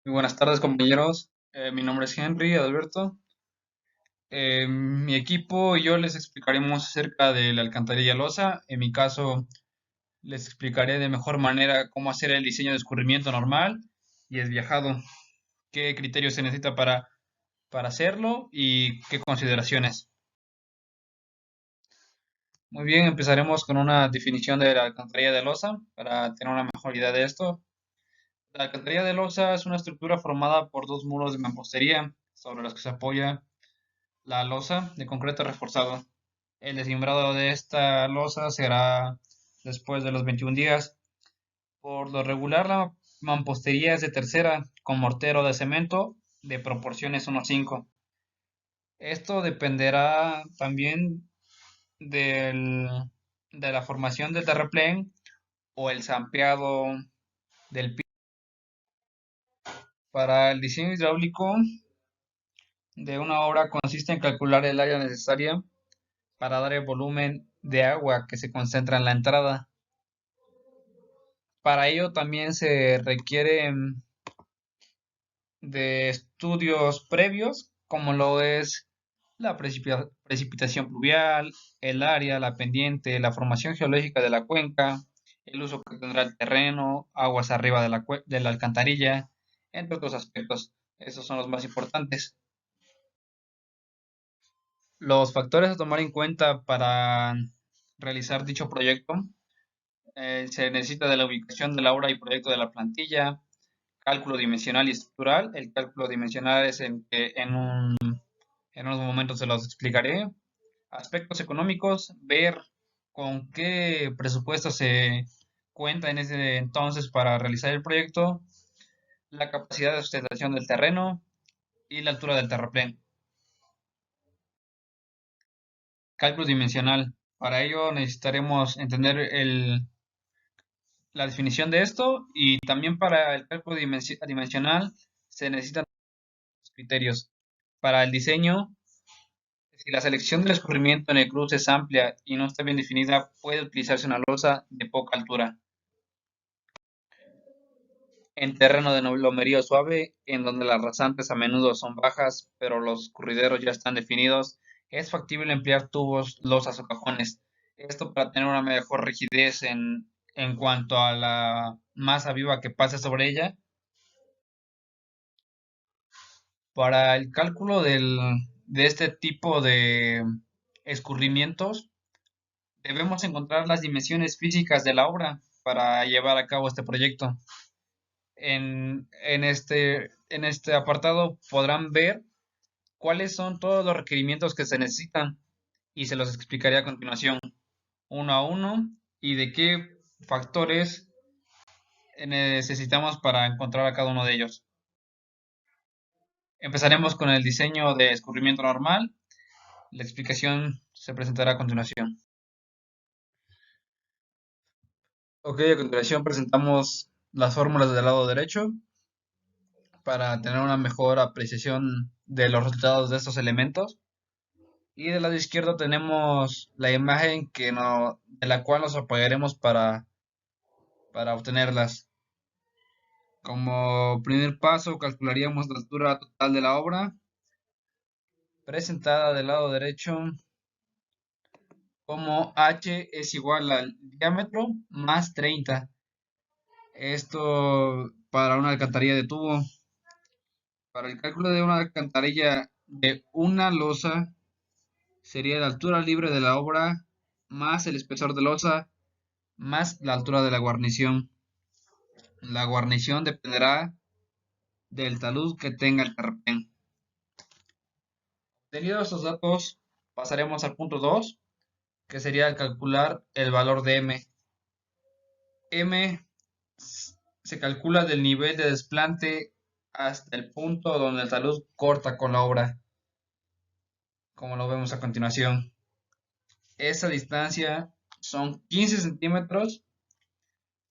Muy buenas tardes, compañeros. Mi nombre es Henry Alberto. Mi equipo y yo les explicaremos acerca de la alcantarilla losa. En mi caso, les explicaré de mejor manera cómo hacer el diseño de escurrimiento normal y esviajado, qué criterios se necesita para hacerlo y qué consideraciones. Muy bien, empezaremos con una definición de la alcantarilla de losa para tener una mejor idea de esto. La alcantarilla de losa es una estructura formada por dos muros de mampostería sobre los que se apoya la losa de concreto reforzado. El desmembrado de esta losa será después de los 21 días. Por lo regular, la mampostería es de tercera con mortero de cemento de proporciones 1:5. Esto dependerá también del- de la formación del terraplén o el sampeado del piso. Para el diseño hidráulico de una obra consiste en calcular el área necesaria para dar el volumen de agua que se concentra en la entrada. Para ello también se requieren de estudios previos, como lo es la precipitación pluvial, el área, la pendiente, la formación geológica de la cuenca, el uso que tendrá el terreno, aguas arriba de la alcantarilla, entre otros aspectos. Esos son los más importantes. Los factores a tomar en cuenta para realizar dicho proyecto: se necesita de la ubicación de la obra y proyecto de la plantilla, cálculo dimensional y estructural. El cálculo dimensional es el que en unos momentos se los explicaré. Aspectos económicos, ver con qué presupuesto se cuenta en ese entonces para realizar el proyecto, la capacidad de sustentación del terreno y la altura del terraplén. Cálculo dimensional. Para ello necesitaremos entender la definición de esto, y también para el cálculo dimensional se necesitan criterios. Para el diseño, si la selección del escurrimiento en el cruce es amplia y no está bien definida, puede utilizarse una losa de poca altura. En terreno de lomerío suave, en donde las rasantes a menudo son bajas, pero los escurrideros ya están definidos, es factible emplear tubos, losas o cajones. Esto para tener una mejor rigidez en cuanto a la masa viva que pase sobre ella. Para el cálculo de este tipo de escurrimientos, debemos encontrar las dimensiones físicas de la obra para llevar a cabo este proyecto. En este apartado podrán ver cuáles son todos los requerimientos que se necesitan y se los explicaré a continuación, uno a uno, y de qué factores necesitamos para encontrar a cada uno de ellos. Empezaremos con el diseño de escurrimiento normal. La explicación se presentará a continuación. Ok, a continuación presentamos las fórmulas del lado derecho para tener una mejor apreciación de los resultados de estos elementos. Y del lado izquierdo tenemos la imagen de la cual nos apoyaremos para obtenerlas. Como primer paso, calcularíamos la altura total de la obra, presentada del lado derecho como h es igual al diámetro más 30. Esto para una alcantarilla de tubo. Para el cálculo de una alcantarilla de una losa sería la altura libre de la obra más el espesor de losa más la altura de la guarnición. La guarnición dependerá del talud que tenga el terraplén. Tenidos estos datos, pasaremos al punto 2, que sería el calcular el valor de M. M se calcula del nivel de desplante hasta el punto donde el talud corta con la obra, como lo vemos a continuación. Esa distancia son 15 centímetros.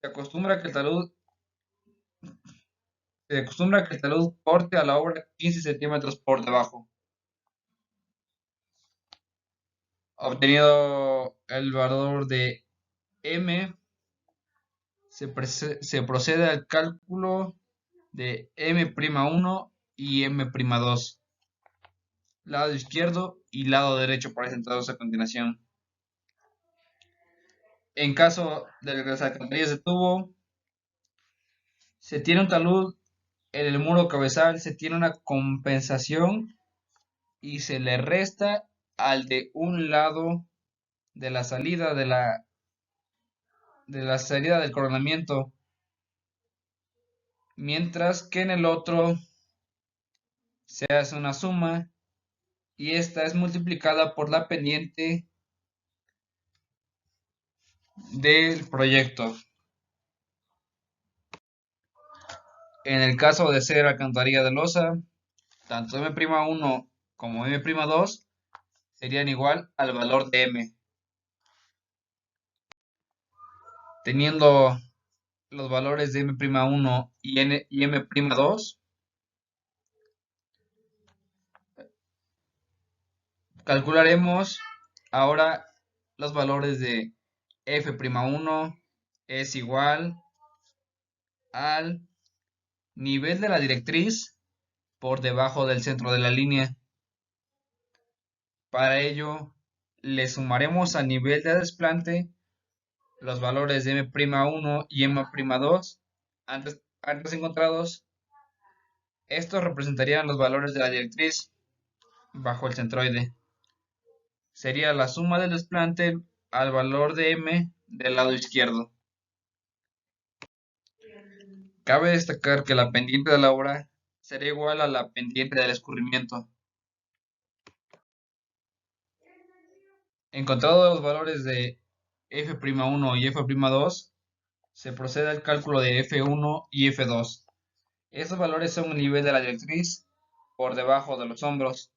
Se acostumbra que el talud, se acostumbra que el talud corte a la obra 15 centímetros por debajo. Obtenido el valor de M, se procede al cálculo de M'1 y M'2, lado izquierdo y lado derecho presentados a continuación. En caso de que las alcantarillas de tubo, se tiene un talud en el muro cabezal, se tiene una compensación y se le resta al de un lado de la salida de la salida del coronamiento, mientras que en el otro se hace una suma y esta es multiplicada por la pendiente del proyecto. En el caso de ser alcantarilla de losa, tanto M'1 como M'2 serían igual al valor de M. Teniendo los valores de M'1 y M'2, calcularemos ahora los valores de F'1 es igual al nivel de la directriz por debajo del centro de la línea. Para ello, le sumaremos al nivel de desplante los valores de M'1 y M'2 antes encontrados. Estos representarían los valores de la directriz bajo el centroide. Sería la suma del desplante al valor de M del lado izquierdo. Cabe destacar que la pendiente de la obra será igual a la pendiente del escurrimiento. Encontrados los valores de F'1 y F'2, se procede al cálculo de F1 y F2. Estos valores son el nivel de la directriz por debajo de los hombros.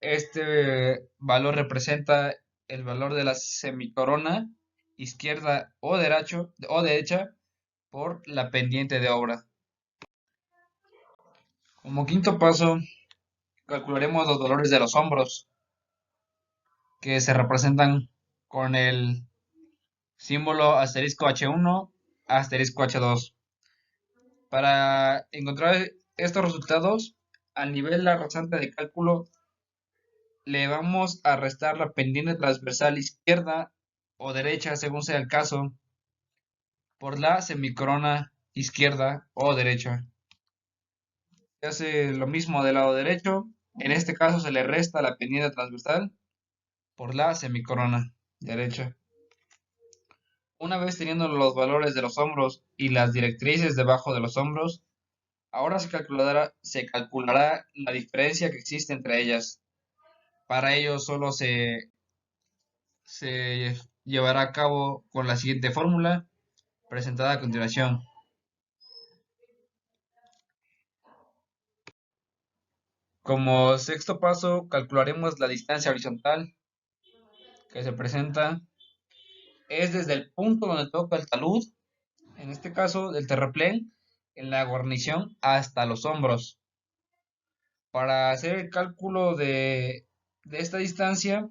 Este valor representa el valor de la semicorona izquierda o derecha por la pendiente de obra. Como quinto paso, calcularemos los valores de los hombros, que se representan con el símbolo asterisco H1, asterisco H2. Para encontrar estos resultados, al nivel la rasante de cálculo, le vamos a restar la pendiente transversal izquierda o derecha, según sea el caso, por la semicorona izquierda o derecha. Se hace lo mismo del lado derecho. En este caso se le resta la pendiente transversal por la semicorona derecha. Una vez teniendo los valores de los hombros y las directrices debajo de los hombros, ahora se calculará la diferencia que existe entre ellas. Para ello solo se llevará a cabo con la siguiente fórmula presentada a continuación. Como sexto paso, calcularemos la distancia horizontal que se presenta. Es desde el punto donde toca el talud, en este caso del terraplén, en la guarnición hasta los hombros. Para hacer el cálculo de esta distancia,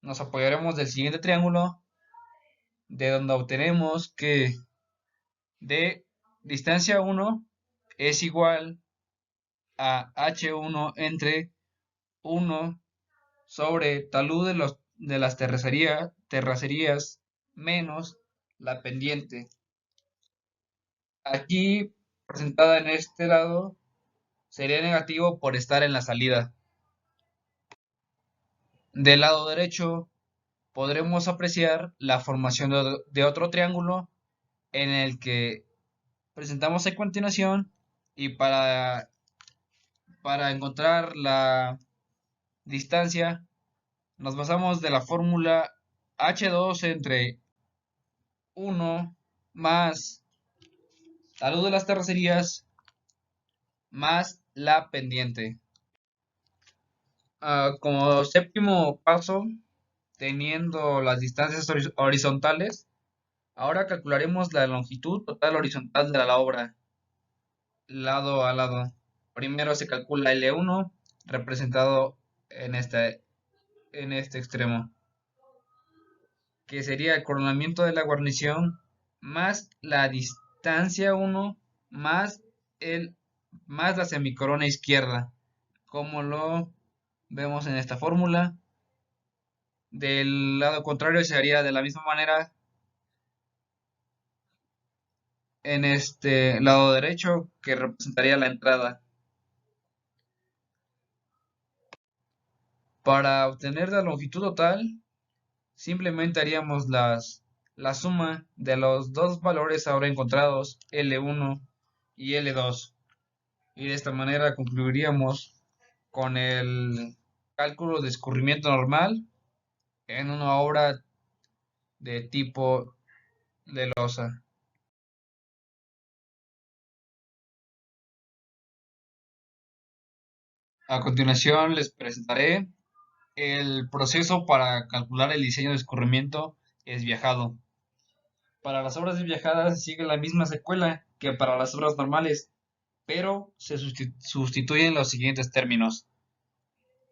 nos apoyaremos del siguiente triángulo, de donde obtenemos que de distancia 1 es igual a H1 entre 1 sobre talud de las terracerías menos la pendiente. Aquí, presentada en este lado, sería negativo por estar en la salida. Del lado derecho podremos apreciar la formación de otro triángulo en el que presentamos a continuación, y para encontrar la distancia nos basamos de la fórmula H2 entre 1 más talud de las terracerías más la pendiente. Como séptimo paso, teniendo las distancias horizontales, ahora calcularemos la longitud total horizontal de la obra, lado a lado. Primero se calcula L1, representado en este extremo, que sería el coronamiento de la guarnición más la distancia uno más el más la semicorona izquierda, como lo vemos en esta fórmula. Del lado contrario se haría de la misma manera en este lado derecho, que representaría la entrada. Para obtener la longitud total, simplemente haríamos la suma de los dos valores ahora encontrados, L1 y L2. Y de esta manera concluiríamos con el cálculo de escurrimiento normal en una obra de tipo de losa. A continuación les presentaré el proceso para calcular el diseño de escurrimiento esviajado. Para las obras esviajadas sigue la misma secuela que para las obras normales, pero se sustituyen los siguientes términos.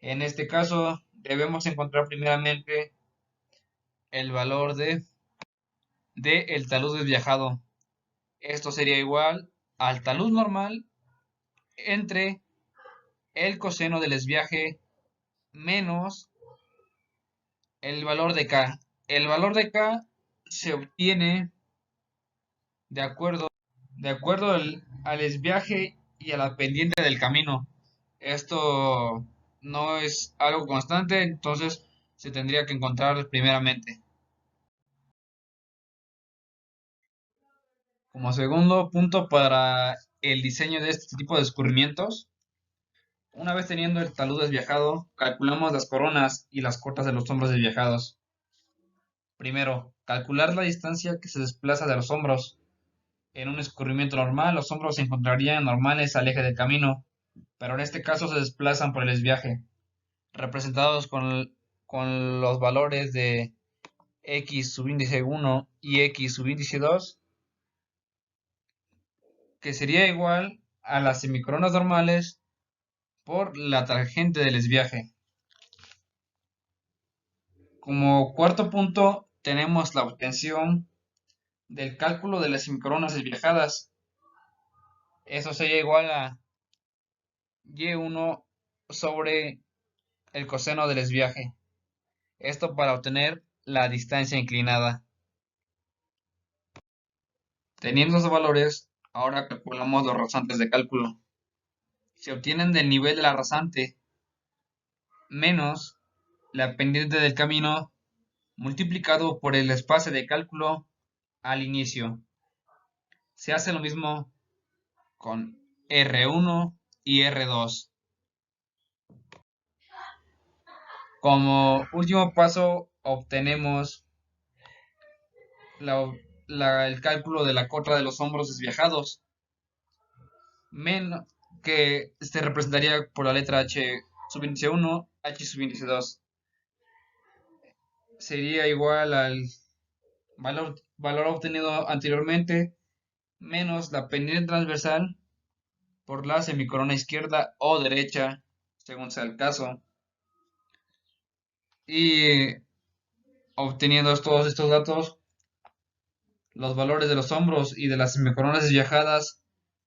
En este caso, debemos encontrar primeramente el valor de el talud desviajado. Esto sería igual al talud normal entre el coseno del desviaje menos el valor de K. El valor de K se obtiene de acuerdo, al desviaje y a la pendiente del camino. Esto no es algo constante, entonces se tendría que encontrar primeramente. Como segundo punto para el diseño de este tipo de escurrimientos, una vez teniendo el talud desviajado, calculamos las coronas y las cotas de los hombros desviajados. Primero, calcular la distancia que se desplaza de los hombros. En un escurrimiento normal, los hombros se encontrarían normales al eje del camino, pero en este caso se desplazan por el desviaje, representados con los valores de x subíndice 1 y x subíndice 2, que sería igual a las semicoronas normales por la tangente del desviaje. Como cuarto punto, tenemos la obtención del cálculo de las semicoronas desviajadas. Eso sería igual a y1 sobre el coseno del desviaje. Esto para obtener la distancia inclinada. Teniendo esos valores, ahora calculamos los rasantes de cálculo. Se obtienen del nivel de la rasante menos la pendiente del camino multiplicado por el espacio de cálculo al inicio. Se hace lo mismo con R1 y R2. Como último paso, obtenemos el cálculo de la cota de los hombros desviajados, menos que se representaría por la letra H subíndice 1, H subíndice 2. Sería igual al valor obtenido anteriormente menos la pendiente transversal por la semicorona izquierda o derecha, según sea el caso. Y obteniendo todos estos datos, los valores de los hombros y de las semicoronas desviajadas,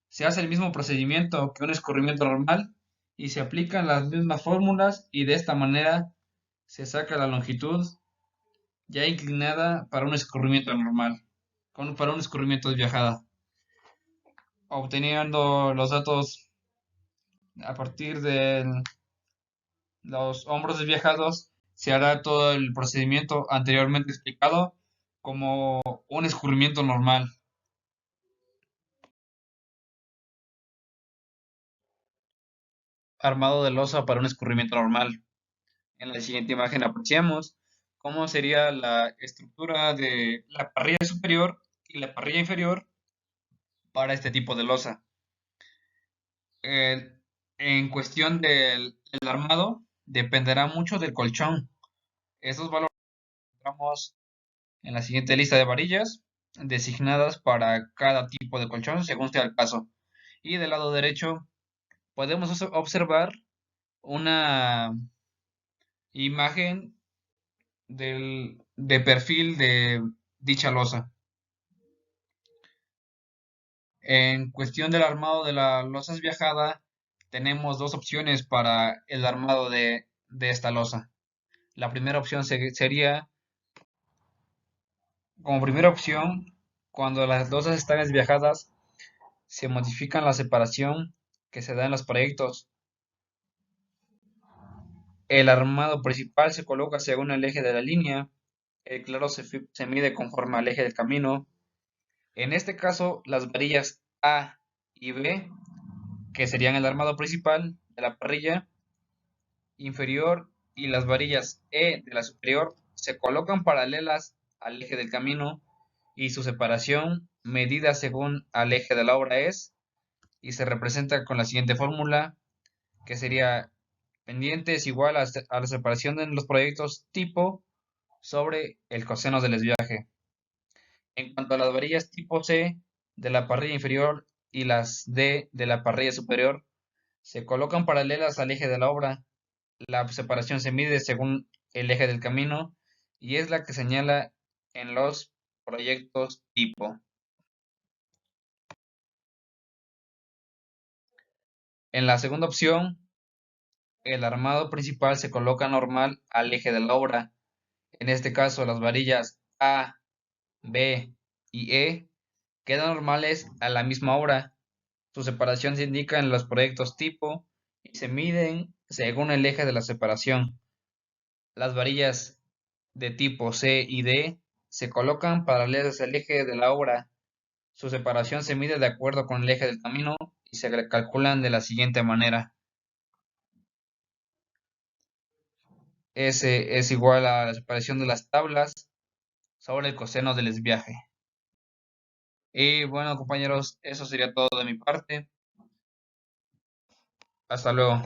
se hace el mismo procedimiento que un escurrimiento normal y se aplican las mismas fórmulas y de esta manera se saca la longitud ya inclinada para un escurrimiento normal, para un escurrimiento desviajada. Obteniendo los datos a partir de los hombros desviajados, se hará todo el procedimiento anteriormente explicado como un escurrimiento normal. Armado de losa para un escurrimiento normal. En la siguiente imagen apreciamos cómo sería la estructura de la parrilla superior y la parrilla inferior para este tipo de losa. Eh, en cuestión del armado, dependerá mucho del colchón. Estos valores los encontramos en la siguiente lista de varillas designadas para cada tipo de colchón según sea el caso. Y del lado derecho podemos observar una imagen de perfil de dicha losa. En cuestión del armado de la losa esviajada, tenemos dos opciones para el armado de esta losa. La primera opción sería, como primera opción, cuando las losas están esviajadas, se modifican la separación que se da en los proyectos. El armado principal se coloca según el eje de la línea, el claro se mide conforme al eje del camino. En este caso, las varillas A y B, que serían el armado principal de la parrilla inferior, y las varillas E de la superior, se colocan paralelas al eje del camino y su separación medida según al eje de la obra es, y se representa con la siguiente fórmula, que sería pendiente es igual a la separación de los proyectos tipo sobre el coseno del desviaje. En cuanto a las varillas tipo C de la parrilla inferior y las D de la parrilla superior, se colocan paralelas al eje de la obra. La separación se mide según el eje del camino y es la que señala en los proyectos tipo. En la segunda opción, el armado principal se coloca normal al eje de la obra. En este caso, las varillas A, B y E quedan normales a la misma obra. Su separación se indica en los proyectos tipo y se miden según el eje de la separación. Las varillas de tipo C y D se colocan paralelas al eje de la obra. Su separación se mide de acuerdo con el eje del camino y se calculan de la siguiente manera. S es igual a la separación de las tablas sobre el coseno del desviaje. Y bueno, compañeros, eso sería todo de mi parte. Hasta luego.